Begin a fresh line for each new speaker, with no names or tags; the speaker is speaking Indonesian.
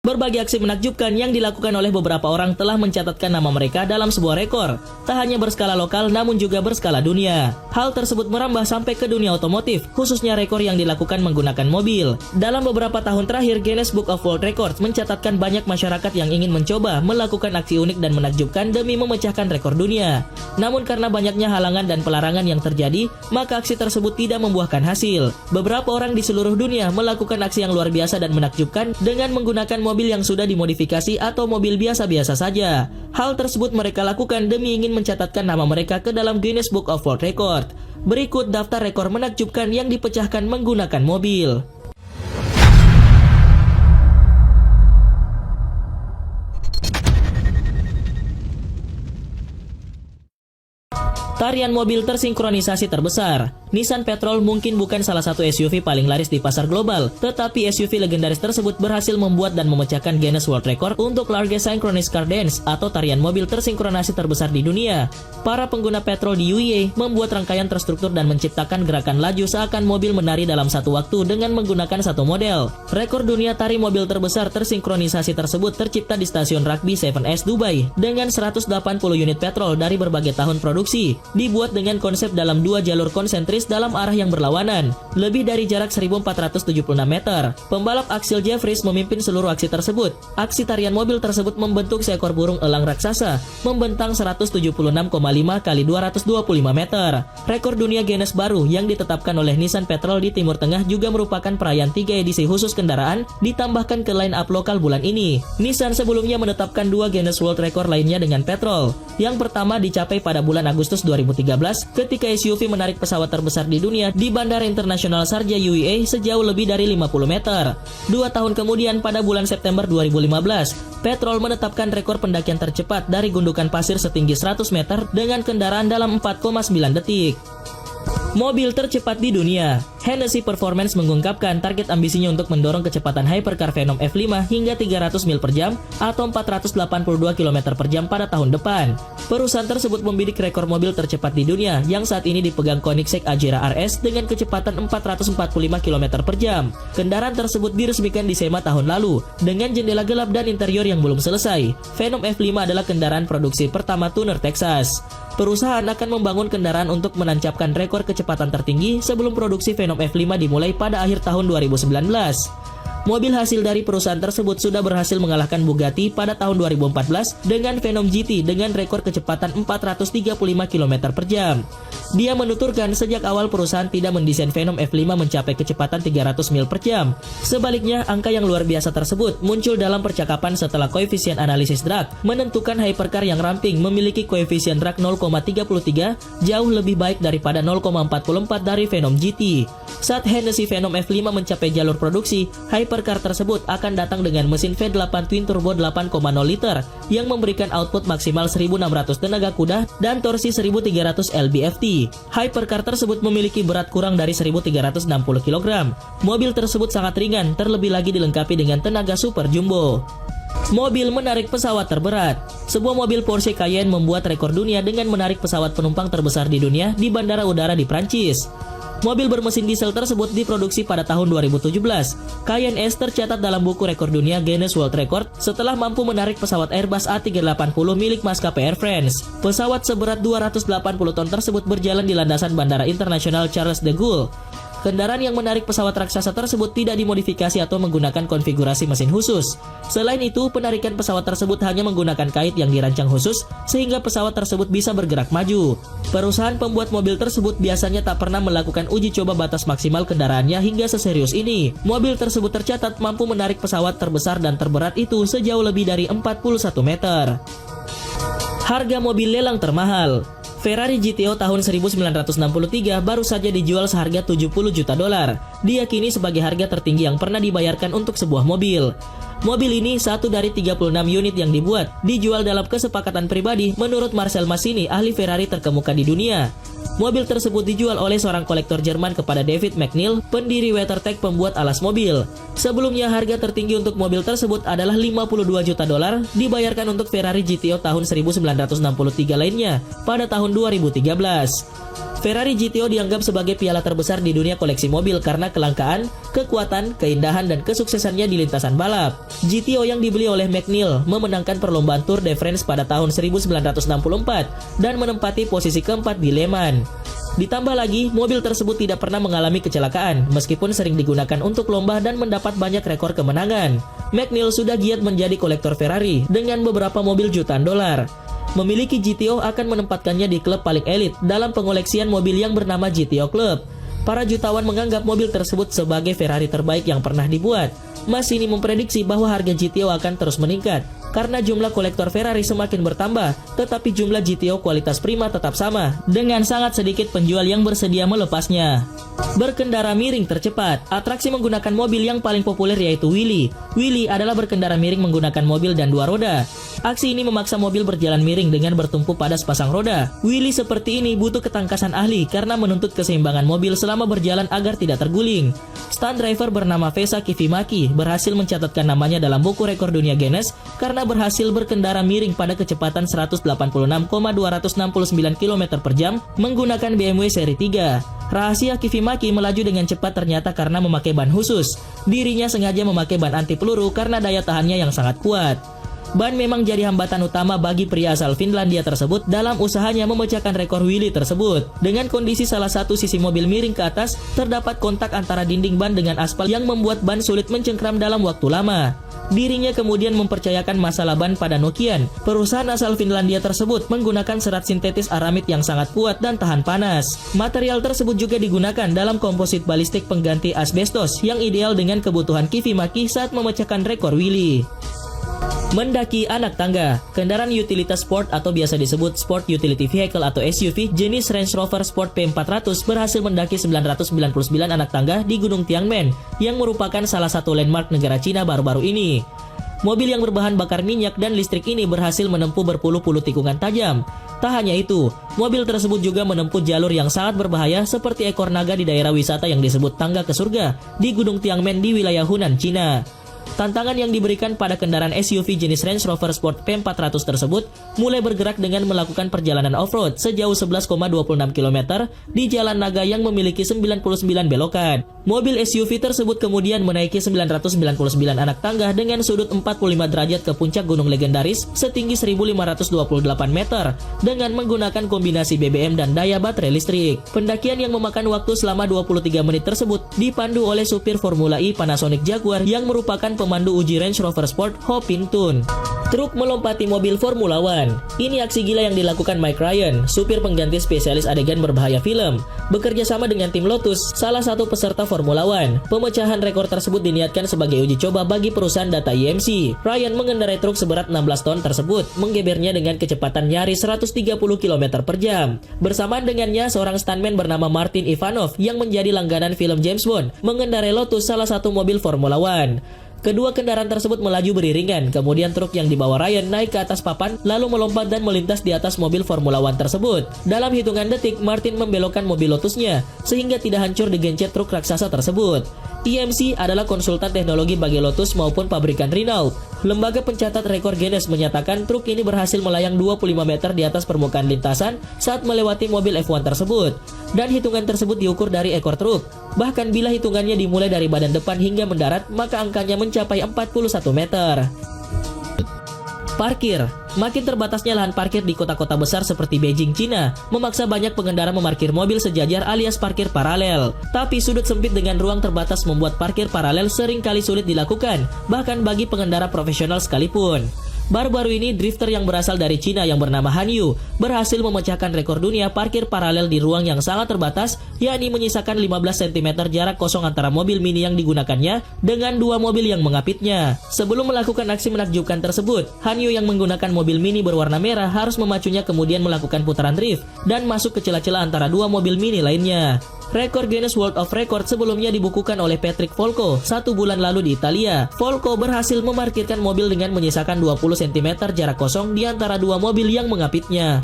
Berbagai aksi menakjubkan yang dilakukan oleh beberapa orang telah mencatatkan nama mereka dalam sebuah rekor, tak hanya berskala lokal namun juga berskala dunia. Hal tersebut merambah sampai ke dunia otomotif, khususnya rekor yang dilakukan menggunakan mobil. Dalam beberapa tahun terakhir, Guinness Book of World Records mencatatkan banyak masyarakat yang ingin mencoba melakukan aksi unik dan menakjubkan demi memecahkan rekor dunia. Namun karena banyaknya halangan dan pelarangan yang terjadi, maka aksi tersebut tidak membuahkan hasil. Beberapa orang di seluruh dunia melakukan aksi yang luar biasa dan menakjubkan dengan menggunakan mobil yang sudah dimodifikasi atau mobil biasa-biasa saja. Hal tersebut mereka lakukan demi ingin mencatatkan nama mereka ke dalam Guinness Book of World Record. Berikut daftar rekor menakjubkan yang dipecahkan menggunakan mobil. Tarian mobil tersinkronisasi terbesar. Nissan Patrol mungkin bukan salah satu SUV paling laris di pasar global, tetapi SUV legendaris tersebut berhasil membuat dan memecahkan Guinness World Record untuk Largest Synchronous Car Dance atau tarian mobil tersinkronisasi terbesar di dunia. Para pengguna Patrol di UEA membuat rangkaian terstruktur dan menciptakan gerakan laju seakan mobil menari dalam satu waktu dengan menggunakan satu model. Rekor dunia tari mobil terbesar tersinkronisasi tersebut tercipta di stasiun rugby 7S Dubai dengan 180 unit Patrol dari berbagai tahun produksi. Dibuat dengan konsep dalam dua jalur konsentris dalam arah yang berlawanan, lebih dari jarak 1476 meter. Pembalap Axel Jeffries memimpin seluruh aksi tersebut. Aksi tarian mobil tersebut membentuk seekor burung elang raksasa, membentang 176,5 kali 225 meter. Rekor dunia Guinness baru yang ditetapkan oleh Nissan Patrol di Timur Tengah juga merupakan perayaan 3 edisi khusus kendaraan, ditambahkan ke line-up lokal bulan ini. Nissan sebelumnya menetapkan 2 Guinness World Record lainnya dengan Patrol. Yang pertama dicapai pada bulan Agustus 2013 ketika SUV menarik pesawat terbesar di dunia di Bandara Internasional Sharjah UEA sejauh lebih dari 50 meter. 2 tahun kemudian pada bulan September 2015, Patrol menetapkan rekor pendakian tercepat dari gundukan pasir setinggi 100 meter dengan kendaraan dalam 4,9 detik. Mobil tercepat di dunia. Hennessy Performance mengungkapkan target ambisinya untuk mendorong kecepatan hypercar Venom F5 hingga 300 mil per jam atau 482 km per jam pada tahun depan. Perusahaan tersebut membidik rekor mobil tercepat di dunia yang saat ini dipegang Koenigsegg Agera RS dengan kecepatan 445 km per jam. Kendaraan tersebut diresmikan di SEMA tahun lalu dengan jendela gelap dan interior yang belum selesai. Venom F5 adalah kendaraan produksi pertama tuner Texas. Perusahaan akan membangun kendaraan untuk menancapkan rekor kecepatan tertinggi sebelum produksi Venom F5 dimulai pada akhir tahun 2019. Mobil hasil dari perusahaan tersebut sudah berhasil mengalahkan Bugatti pada tahun 2014 dengan Venom GT dengan rekor kecepatan 435 km per jam. Dia menuturkan sejak awal perusahaan tidak mendesain Venom F5 mencapai kecepatan 300 mil per jam. Sebaliknya, angka yang luar biasa tersebut muncul dalam percakapan setelah koefisien analisis drag menentukan hypercar yang ramping memiliki koefisien drag 0,33 jauh lebih baik daripada 0,44 dari Venom GT. Saat Hennessy Venom F5 mencapai jalur produksi, hypercar tersebut akan datang dengan mesin V8 twin turbo 8,0 liter yang memberikan output maksimal 1.600 tenaga kuda dan torsi 1.300 lb-ft. Hypercar tersebut memiliki berat kurang dari 1.360 kg. Mobil tersebut sangat ringan, terlebih lagi dilengkapi dengan tenaga super jumbo. Mobil menarik pesawat terberat. Sebuah mobil Porsche Cayenne membuat rekor dunia dengan menarik pesawat penumpang terbesar di dunia di bandara udara di Prancis. Mobil bermesin diesel tersebut diproduksi pada tahun 2017. Cayenne S tercatat dalam buku rekor dunia Guinness World Record setelah mampu menarik pesawat Airbus A380 milik maskapai Air France. Pesawat seberat 280 ton tersebut berjalan di landasan Bandara Internasional Charles de Gaulle. Kendaraan yang menarik pesawat raksasa tersebut tidak dimodifikasi atau menggunakan konfigurasi mesin khusus. Selain itu, penarikan pesawat tersebut hanya menggunakan kait yang dirancang khusus sehingga pesawat tersebut bisa bergerak maju. Perusahaan pembuat mobil tersebut biasanya tak pernah melakukan uji coba batas maksimal kendaraannya hingga seserius ini. Mobil tersebut tercatat mampu menarik pesawat terbesar dan terberat itu sejauh lebih dari 41 meter. Harga mobil lelang termahal. Ferrari GTO tahun 1963 baru saja dijual seharga 70 juta dolar. Diyakini sebagai harga tertinggi yang pernah dibayarkan untuk sebuah mobil. Mobil ini satu dari 36 unit yang dibuat, dijual dalam kesepakatan pribadi menurut Marcel Massini, ahli Ferrari terkemuka di dunia. Mobil tersebut dijual oleh seorang kolektor Jerman kepada David McNeil, pendiri WeatherTech pembuat alas mobil. Sebelumnya harga tertinggi untuk mobil tersebut adalah 52 juta dolar dibayarkan untuk Ferrari GTO tahun 1963 lainnya pada tahun 2013. Ferrari GTO dianggap sebagai piala terbesar di dunia koleksi mobil karena kelangkaan, kekuatan, keindahan, dan kesuksesannya di lintasan balap. GTO yang dibeli oleh McNeil memenangkan perlombaan Tour de France pada tahun 1964 dan menempati posisi keempat di Le Mans. Ditambah lagi, mobil tersebut tidak pernah mengalami kecelakaan, meskipun sering digunakan untuk lomba dan mendapat banyak rekor kemenangan. McNeil sudah giat menjadi kolektor Ferrari dengan beberapa mobil jutaan dolar. Memiliki GTO akan menempatkannya di klub paling elit dalam pengoleksian mobil yang bernama GTO Club. Para jutawan menganggap mobil tersebut sebagai Ferrari terbaik yang pernah dibuat. Masinis memprediksi bahwa harga GTO akan terus meningkat karena jumlah kolektor Ferrari semakin bertambah, tetapi jumlah GTO kualitas prima tetap sama, dengan sangat sedikit penjual yang bersedia melepasnya. Berkendara miring tercepat. Atraksi menggunakan mobil yang paling populer yaitu wheelie. Wheelie adalah berkendara miring menggunakan mobil dan dua roda. Aksi ini memaksa mobil berjalan miring dengan bertumpu pada sepasang roda. Wheelie seperti ini butuh ketangkasan ahli karena menuntut keseimbangan mobil selama berjalan agar tidak terguling. Stunt driver bernama Vesa Kivimaki berhasil mencatatkan namanya dalam buku rekor dunia Guinness karena berhasil berkendara miring pada kecepatan 186,269 km per jam menggunakan BMW seri 3. Rahasia Kivimaki melaju dengan cepat ternyata karena memakai ban khusus. Dirinya sengaja memakai ban anti peluru karena daya tahannya yang sangat kuat. Ban memang jadi hambatan utama bagi pria asal Finlandia tersebut dalam usahanya memecahkan rekor wheelie tersebut. Dengan kondisi salah satu sisi mobil miring ke atas, terdapat kontak antara dinding ban dengan aspal yang membuat ban sulit mencengkram dalam waktu lama. Dirinya kemudian mempercayakan masalah ban pada Nokian. Perusahaan asal Finlandia tersebut menggunakan serat sintetis aramid yang sangat kuat dan tahan panas. Material tersebut juga digunakan dalam komposit balistik pengganti asbestos yang ideal dengan kebutuhan Kivimaki saat memecahkan rekor wheelie. Mendaki anak tangga. Kendaraan utilitas sport atau biasa disebut Sport Utility Vehicle atau SUV jenis Range Rover Sport P400 berhasil mendaki 999 anak tangga di Gunung Tiangmen yang merupakan salah satu landmark negara Cina baru-baru ini. Mobil yang berbahan bakar minyak dan listrik ini berhasil menempuh berpuluh-puluh tikungan tajam. Tak hanya itu, mobil tersebut juga menempuh jalur yang sangat berbahaya seperti ekor naga di daerah wisata yang disebut Tangga ke Surga di Gunung Tiangmen di wilayah Hunan, Cina. Tantangan yang diberikan pada kendaraan SUV jenis Range Rover Sport P400 tersebut mulai bergerak dengan melakukan perjalanan off-road sejauh 11,26 km di Jalan Naga yang memiliki 99 belokan. Mobil SUV tersebut kemudian menaiki 999 anak tangga dengan sudut 45 derajat ke puncak gunung legendaris setinggi 1528 meter dengan menggunakan kombinasi BBM dan daya baterai listrik. Pendakian yang memakan waktu selama 23 menit tersebut dipandu oleh supir Formula E Panasonic Jaguar yang merupakan pemandu uji Range Rover Sport Ho Pin Tun. Truk melompati mobil Formula One. Ini aksi gila yang dilakukan Mike Ryan, supir pengganti spesialis adegan berbahaya film. Bekerja sama dengan tim Lotus, salah satu peserta Formula One. Pemecahan rekor tersebut diniatkan sebagai uji coba bagi perusahaan data IMC. Ryan mengendarai truk seberat 16 ton tersebut, menggebernya dengan kecepatan nyaris 130 km per jam. Bersamaan dengannya, seorang stuntman bernama Martin Ivanov yang menjadi langganan film James Bond mengendarai Lotus, salah satu mobil Formula One. Kedua kendaraan tersebut melaju beriringan, kemudian truk yang dibawa Ryan naik ke atas papan, lalu melompat dan melintas di atas mobil Formula One tersebut. Dalam hitungan detik, Martin membelokkan mobil Lotusnya, sehingga tidak hancur digencet truk raksasa tersebut. IMC adalah konsultan teknologi bagi Lotus maupun pabrikan Renault. Lembaga pencatat rekor Guinness menyatakan truk ini berhasil melayang 25 meter di atas permukaan lintasan saat melewati mobil F1 tersebut. Dan hitungan tersebut diukur dari ekor truk. Bahkan bila hitungannya dimulai dari badan depan hingga mendarat, maka angkanya mencapai 41 meter. Parkir. Makin terbatasnya lahan parkir di kota-kota besar seperti Beijing, Cina, memaksa banyak pengendara memarkir mobil sejajar alias parkir paralel. Tapi sudut sempit dengan ruang terbatas membuat parkir paralel seringkali sulit dilakukan, bahkan bagi pengendara profesional sekalipun. Baru-baru ini, drifter yang berasal dari Cina yang bernama Han Yu berhasil memecahkan rekor dunia parkir paralel di ruang yang sangat terbatas, yakni menyisakan 15 cm jarak kosong antara mobil mini yang digunakannya dengan dua mobil yang mengapitnya. Sebelum melakukan aksi menakjubkan tersebut, Han Yu yang menggunakan mobil mini berwarna merah harus memacunya kemudian melakukan putaran drift dan masuk ke celah-celah antara dua mobil mini lainnya. Rekor Guinness World of Record sebelumnya dibukukan oleh Patrick Folco 1 bulan lalu di Italia. Folco berhasil memarkirkan mobil dengan menyisakan 20 cm jarak kosong di antara dua mobil yang mengapitnya.